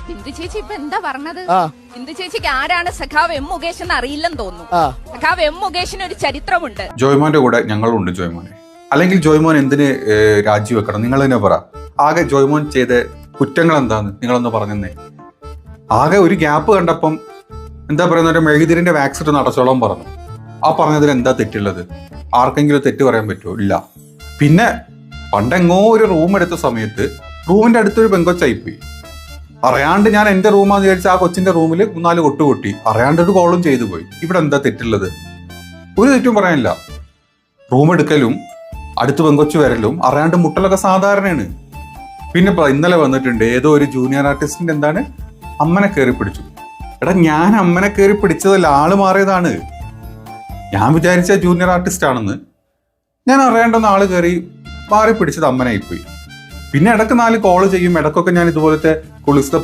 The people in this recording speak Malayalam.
ബിന്ദു ചേച്ചി ഇപ്പൊ എന്താ പറഞ്ഞത്? ബിന്ദു ചേച്ചിക്ക് ആരാണ് സഖാവ് എം മുകേഷ് എന്ന് അറിയില്ലെന്ന് തോന്നുന്നു. സഖാവ് എം മുകേഷിന് ഒരു ചരിത്രമുണ്ട്. ജോയ്മോന്റെ കൂടെ ഞങ്ങളുണ്ട് ജോയ്മോനെ. അല്ലെങ്കിൽ ജോയ്മോൻ എന്തിന് രാജിവെക്കണം? നിങ്ങൾ തന്നെ പറ. ആകെ ജോയ്മോൻ ചെയ്ത കുറ്റങ്ങൾ എന്താന്ന് നിങ്ങളൊന്ന് പറഞ്ഞേ. ആകെ ഒരു ഗ്യാപ്പ് കണ്ടപ്പം എന്താ പറയുന്ന മെഴുകുതിരിന്റെ വാക്സിറ്റ് നടച്ചോളം പറഞ്ഞു. ആ പറഞ്ഞതിൽ എന്താ തെറ്റുള്ളത്? ആർക്കെങ്കിലും തെറ്റ് പറയാൻ പറ്റുമോ? ഇല്ല. പിന്നെ പണ്ടെങ്ങോ ഒരു റൂം എടുത്ത സമയത്ത് റൂമിന്റെ അടുത്തൊരു പെങ്കൊച്ചായിപ്പോയി. അറിയാണ്ട് ഞാൻ എന്റെ റൂമാന്ന് വിചാരിച്ച ആ കൊച്ചിന്റെ റൂമിൽ 3-4 കൊട്ട് കൊട്ടി. അറിയാണ്ട് ഒരു കോളും ചെയ്തു പോയി. ഇവിടെ എന്താ തെറ്റുള്ളത്? ഒരു തെറ്റും പറയാനില്ല. റൂം എടുക്കലും അടുത്ത് പെങ്കൊച്ചു വരലും അറിയാണ്ട് മുട്ടലൊക്കെ സാധാരണയാണ്. പിന്നെ ഇന്നലെ വന്നിട്ടുണ്ട് ഏതോ ഒരു ജൂനിയർ ആർട്ടിസ്റ്റിന്റെ എന്താണ് അമ്മനെ കയറി പിടിച്ചു. എടാ, ഞാൻ അമ്മനെ കയറി പിടിച്ചതല്ല, ആള് മാറിയതാണ്. ഞാൻ വിചാരിച്ച ജൂനിയർ ആർട്ടിസ്റ്റ് ആണെന്ന്. ഞാൻ അറിയാണ്ടെന്ന് ആള് കയറി മാറി പിടിച്ചത് അമ്മനായിപ്പോയി. പിന്നെ ഇടയ്ക്ക് 4 കോള് ചെയ്യും. ഇടയ്ക്കൊക്കെ ഞാൻ ഇതുപോലത്തെ കുളിസ്ത